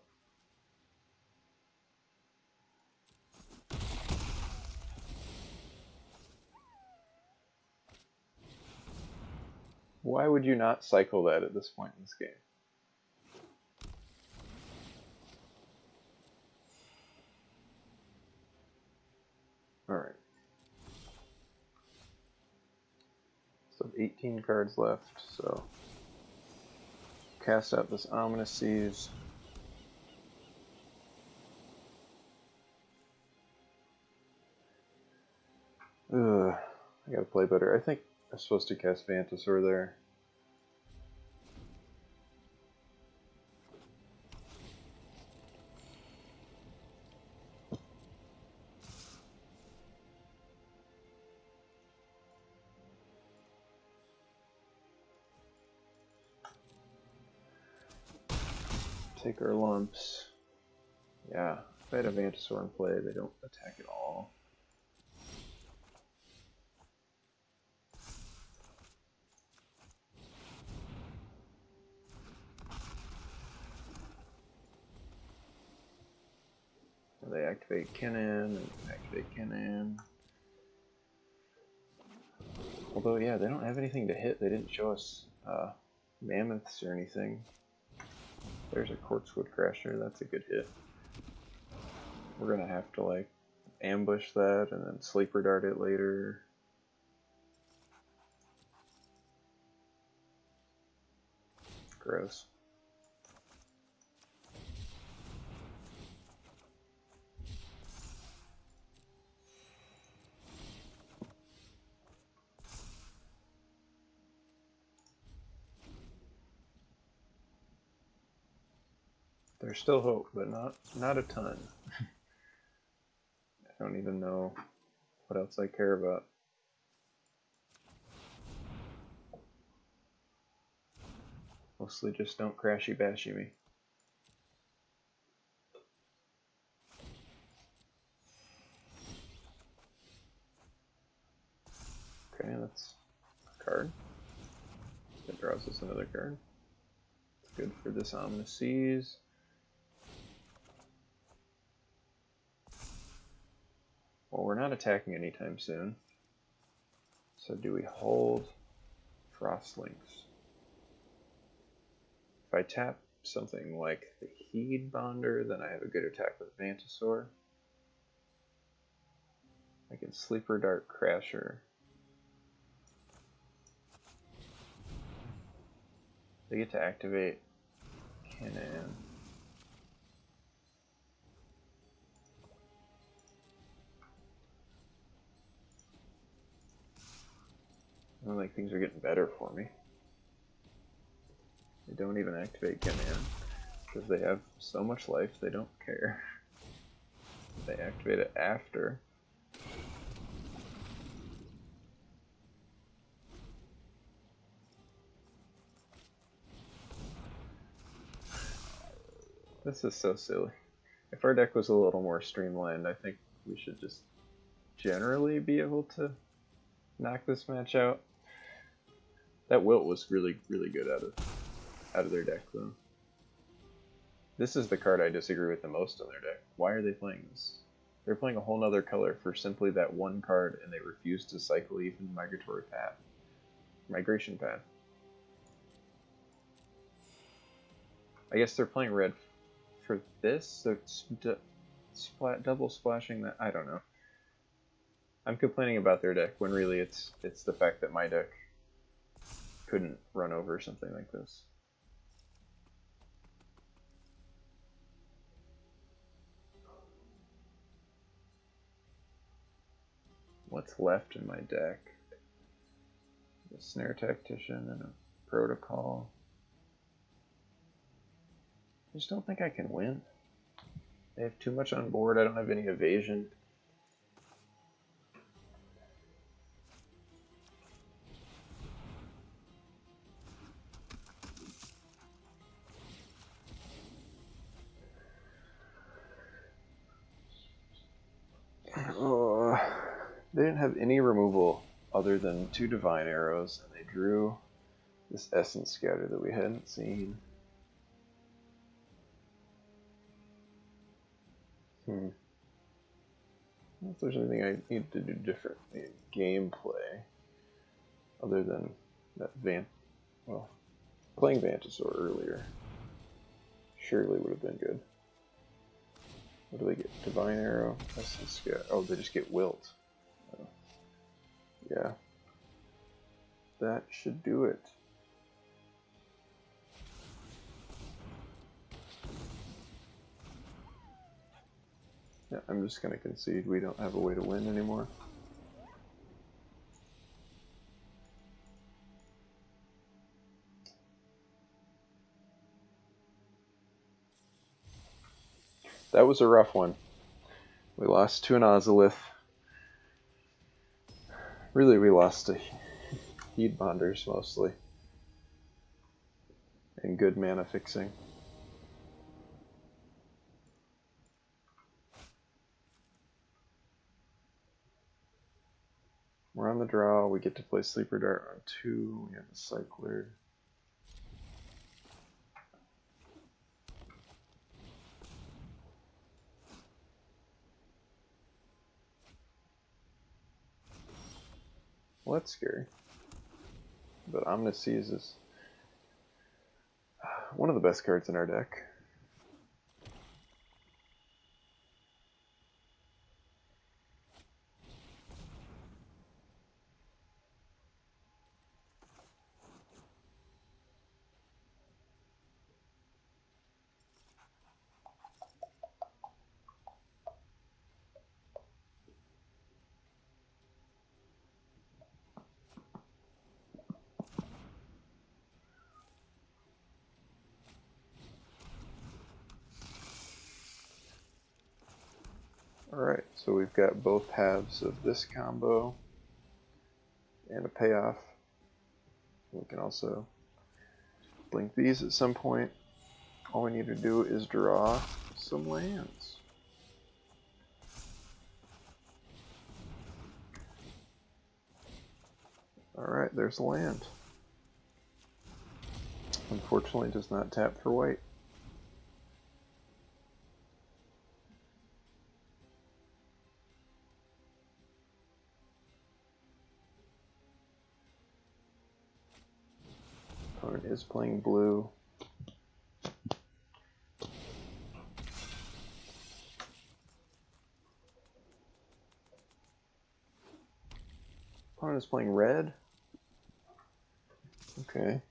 Why would you not cycle that at this point in this game? Alright. So 18 cards left, so cast out this Ominous Seas. Ugh, I gotta play better. I think I'm supposed to cast Vantasaur there. Take our lumps. Yeah, if I had a Vantasaur in play, they don't attack at all. They activate Kinnan and activate Kinnan. Although, yeah, they don't have anything to hit. They didn't show us mammoths or anything. There's a Corpsewood Crasher. That's a good hit. We're gonna have to like ambush that and then sleeper dart it later. Gross. There's still hope, but not a ton. I don't even know what else I care about. Mostly just don't crashy bashy me. Okay, that's a card. That draws us another card. It's good for this Ominous Seas. Well, we're not attacking anytime soon. So do we hold Frostlinks? If I tap something like the Heed Bonder, then I have a good attack with Vantasaur. I can Sleeper Dart Crasher. They get to activate Kinnan. I don't think things are getting better for me. They don't even activate Kinnan because they have so much life they don't care. They activate it after. This is so silly. If our deck was a little more streamlined, I think we should just generally be able to knock this match out. That Wilt was really, really good out of their deck, though. This is the card I disagree with the most on their deck. Why are they playing this? They're playing a whole nother color for simply that one card, and they refuse to cycle even Migration Path. I guess they're playing red for this, so it's double splashing that. I don't know. I'm complaining about their deck when really it's the fact that my deck couldn't run over something like this. What's left in my deck? A Snare Tactician and a Protocol. I just don't think I can win. They have too much on board. I don't have any evasion. Oh, they didn't have any removal other than 2 Divine Arrows, and they drew this Essence Scatter that we hadn't seen. I don't know if there's anything I need to do differently in gameplay, other than that playing Vantasaur earlier surely would have been good. What do they get? Divine Arrow? Essence Scatter. Oh, they just get Wilt. Oh. Yeah. That should do it. Yeah, I'm just going to concede we don't have a way to win anymore. That was a rough one. We lost to an Ozolith. Really, we lost to Heat Bonders mostly. And good mana fixing. We're on the draw. We get to play Sleeper Dart on 2. We have a Cycler. Well, that's scary. But Omniscience is one of the best cards in our deck. Alright, so we've got both halves of this combo and a payoff. We can also blink these at some point. All we need to do is draw some lands. Alright, there's a land. Unfortunately, does not tap for white. Opponent is playing blue. Opponent is playing red. Okay.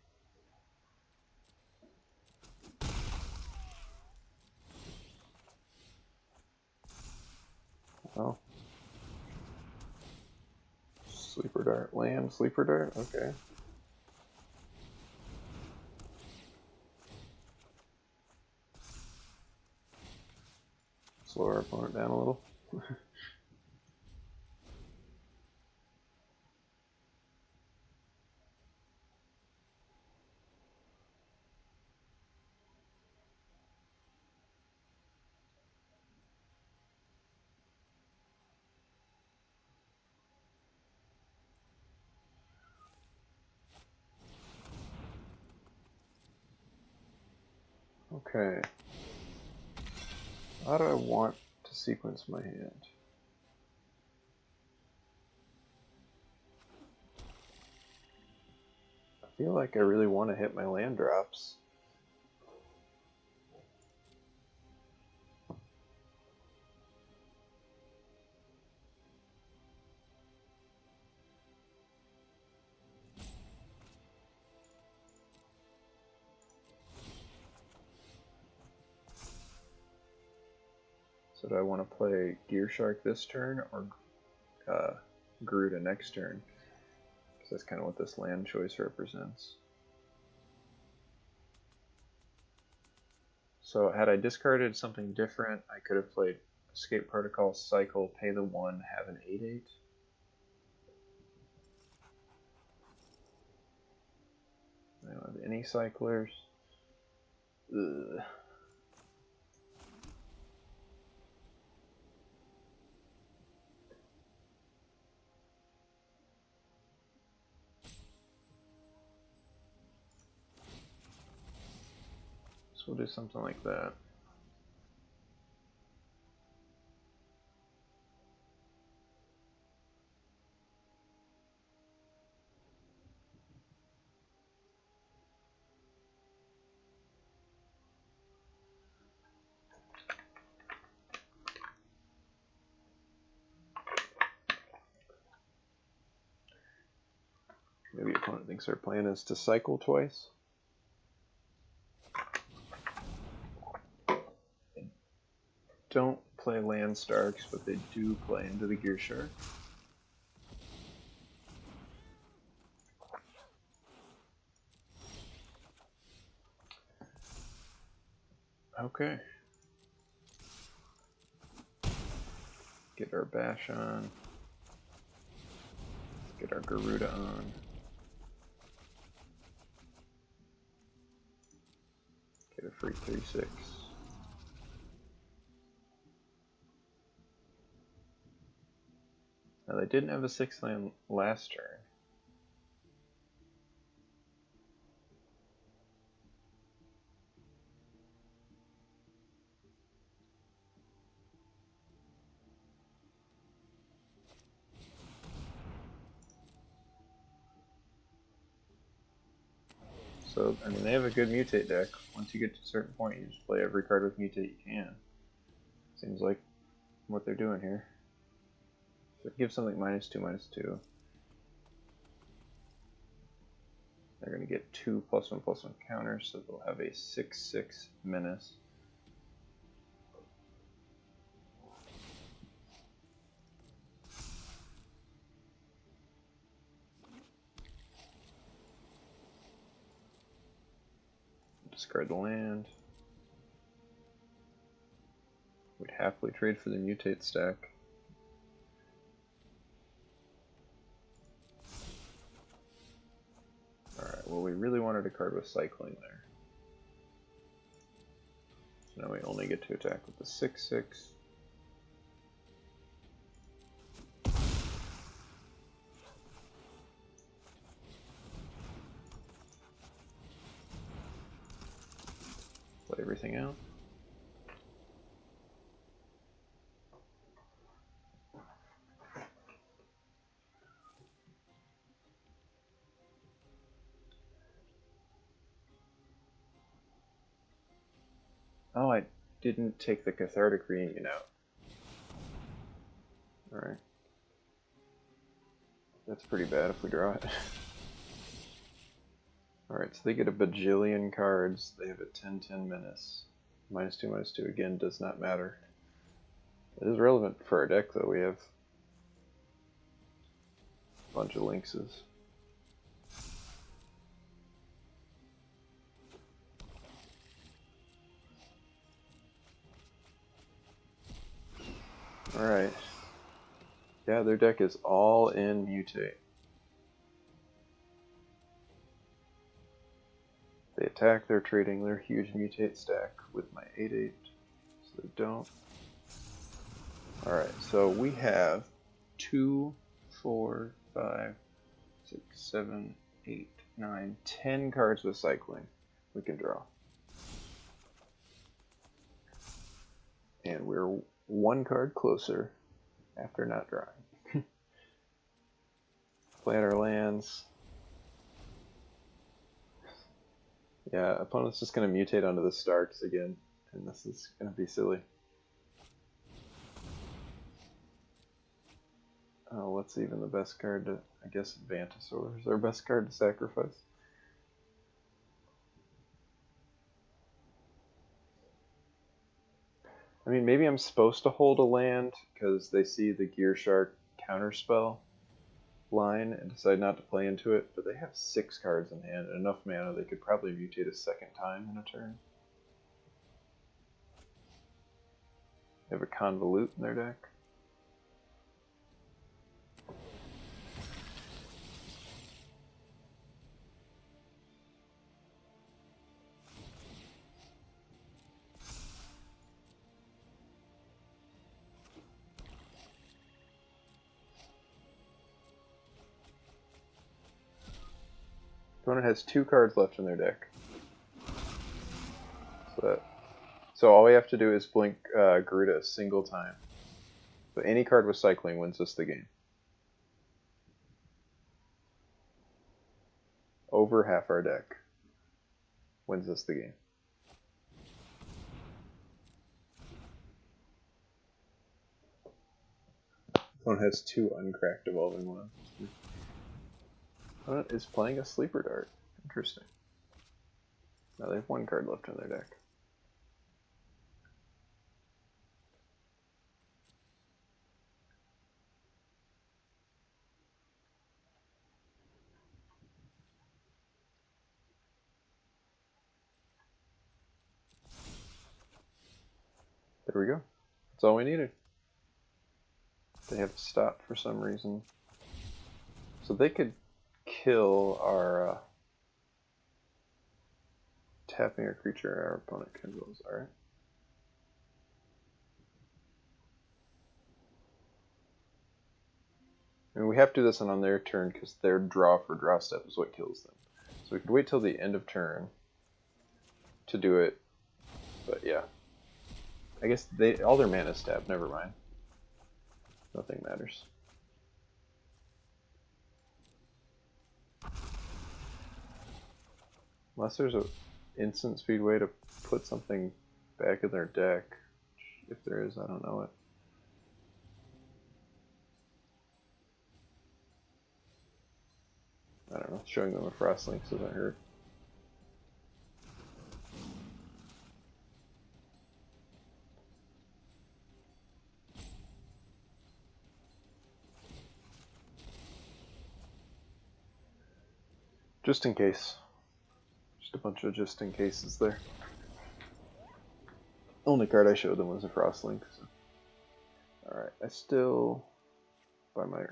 Oh. Sleeper Dart. Land, Sleeper Dart? Okay. Slow our opponent down a little. Okay. How do I want to sequence my hand? I feel like I really want to hit my land drops. So do I want to play Gear Shark this turn or Garuda next turn? Because that's kind of what this land choice represents. So had I discarded something different, I could have played Escape Protocol, cycle, pay the 1, have an 8/8. I don't have any cyclers. Ugh. So we'll do something like that. Maybe your opponent thinks our plan is to cycle twice. They don't play land Starks, but they do play into the Gear Shark. Okay. Get our Bash on. Get our Garuda on. Get a free 3/6. Now they didn't have a 6 land last turn. So, I mean, they have a good mutate deck. Once you get to a certain point, you just play every card with mutate you can. Seems like what they're doing here. So give something -2/-2. They're going to get 2 +1/+1 counters, so they'll have a 6/6 menace. Discard the land. We'd happily trade for the mutate stack. Alright, well we really wanted a card with cycling there. So now we only get to attack with the 6/6. Play everything out. Oh, I didn't take the Cathartic Reunion out. Alright. That's pretty bad if we draw it. Alright, so they get a bajillion cards. They have a 10/10 menace. -2/-2 again does not matter. It is relevant for our deck though. We have a bunch of Lynxes. Alright. Yeah, their deck is all in mutate. They attack, they're trading their huge mutate stack with my 8/8, so they don't. Alright, so we have 2, 4, 5, 6, 7, 8, 9, 10 cards with cycling we can draw. And we're 1 card closer after not drawing. Play our lands. Yeah, opponent's just going to mutate onto the Starks again, and this is going to be silly. Oh, what's even the best card to, I guess Vantasaur is our best card to sacrifice. I mean, maybe I'm supposed to hold a land because they see the Gear Shark counterspell line and decide not to play into it, but they have 6 cards in hand and enough mana they could probably mutate a second time in a turn. They have a Convolute in their deck. Opponent has 2 cards left in their deck. So all we have to do is blink Garuda a single time. So any card with cycling wins us the game. Over half our deck wins us the game. Opponent has 2 uncracked Evolving Ones. Opponent is playing a Sleeper Dart. Interesting. Now they have 1 card left in their deck. There we go. That's all we needed. They have to stop for some reason. So they could kill our tapping a creature our opponent controls. Alright. I mean, we have to do this on their turn because their draw for draw step is what kills them. So we could wait till the end of turn to do it. But yeah. I guess all their mana is tapped, never mind. Nothing matters. Unless there's a instant speed way to put something back in their deck. If there is, I don't know it. I don't know, showing them a Frost Lynx doesn't hurt. Just in case. Just a bunch of just in cases there. Only card I showed them was a Frost Lynx. So. Alright, I still, by my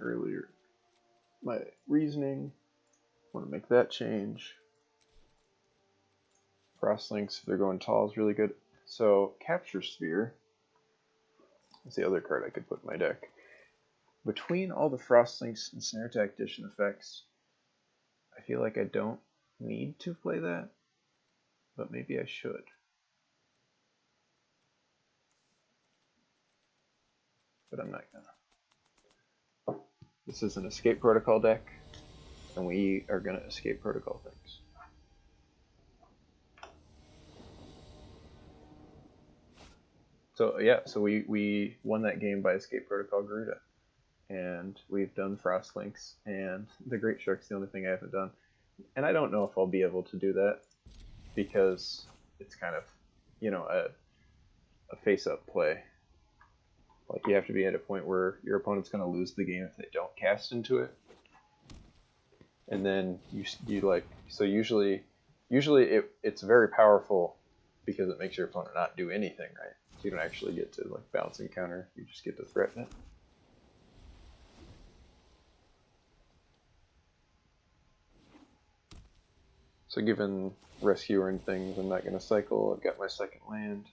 reasoning, want to make that change. Frost Lynx, if they're going tall, is really good. So, Capture Sphere is the other card I could put in my deck. Between all the Frost Lynx and Snare Tactician effects, I feel like I don't need to play that, but maybe I should. But I'm not gonna. This is an Escape Protocol deck, and we are gonna Escape Protocol things. So yeah, so we won that game by Escape Protocol Garuda. And we've done Frost Lynx, and the Great Shark's the only thing I haven't done. And I don't know if I'll be able to do that, because it's kind of, you know, a face-up play. Like, you have to be at a point where your opponent's going to lose the game if they don't cast into it. And then you like, so usually it's very powerful because it makes your opponent not do anything, right? So you don't actually get to like bounce and counter, you just get to threaten it. So given Rescuer and things, I'm not going to cycle. I've got my second land.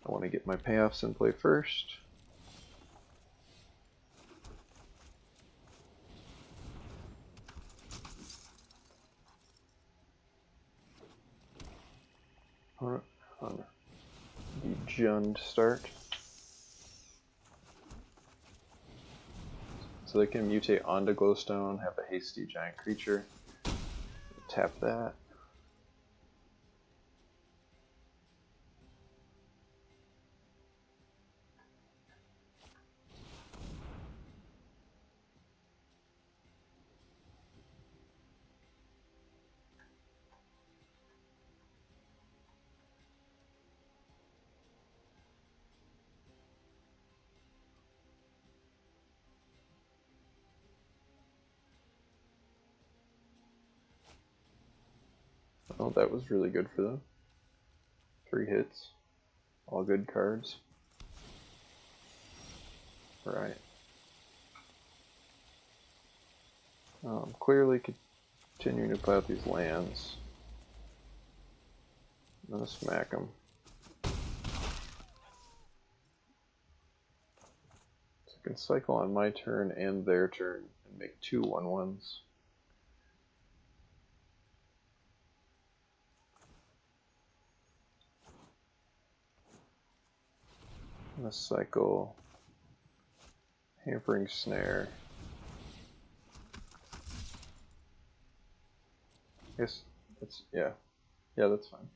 I want to get my payoffs in play first. On the Jund start. So they can mutate onto Glowstone, have a hasty giant creature. Tap that. Oh, that was really good for them. 3 hits. All good cards. Right. Clearly continuing to play out these lands. I'm gonna smack them. So I can cycle on my turn and their turn and make 2 1/1s. I'm gonna cycle Hampering Snare. I guess that's, yeah, that's fine.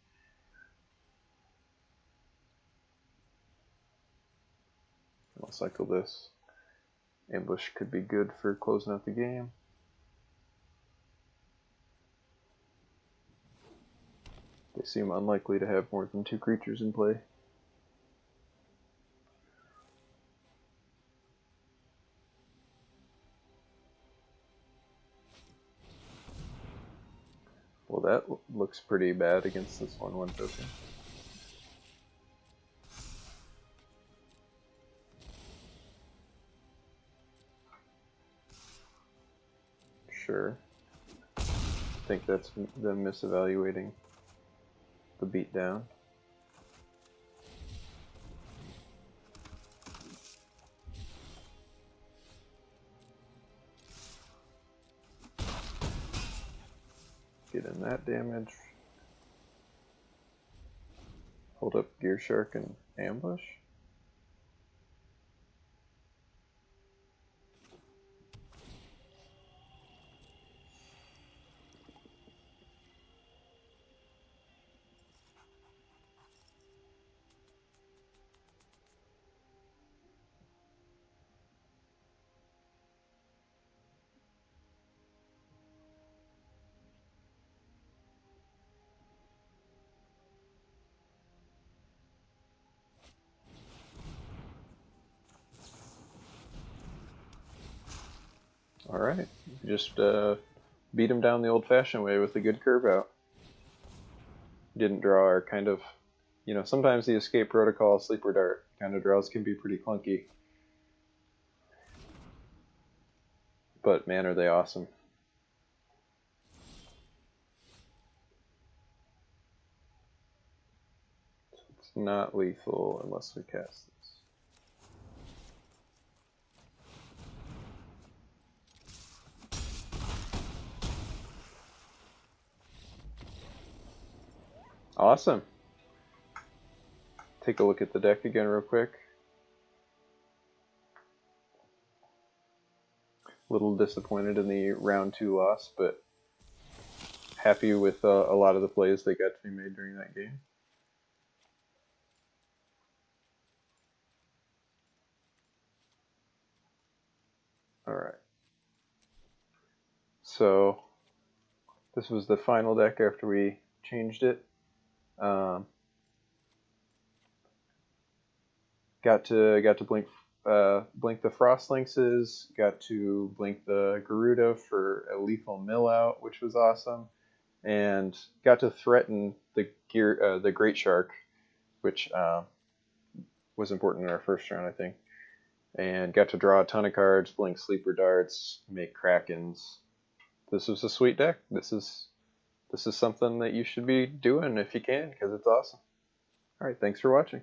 I'll cycle this. Ambush could be good for closing out the game. They seem unlikely to have more than 2 creatures in play. Well, that looks pretty bad against this 1/1 token. Sure. I think that's them misevaluating the beatdown. Get in that damage. Hold up Gear Shark and ambush. Alright, just beat him down the old-fashioned way with a good curve out. Didn't draw our kind of, sometimes the Escape Protocol Sleeper Dart kind of draws can be pretty clunky. But man, are they awesome. It's not lethal unless we cast this. Awesome. Take a look at the deck again real quick. A little disappointed in the round 2 loss, but happy with a lot of the plays that got to be made during that game. Alright. So, this was the final deck after we changed it. Got to blink the Frost Lynxes, got to blink the Garuda for a lethal mill out, which was awesome, and got to threaten the Great Shark, which was important in our first round, I think, and got to draw a ton of cards, blink Sleeper Darts, make Krakens. This was a sweet deck. This is something that you should be doing if you can, because it's awesome. All right, thanks for watching.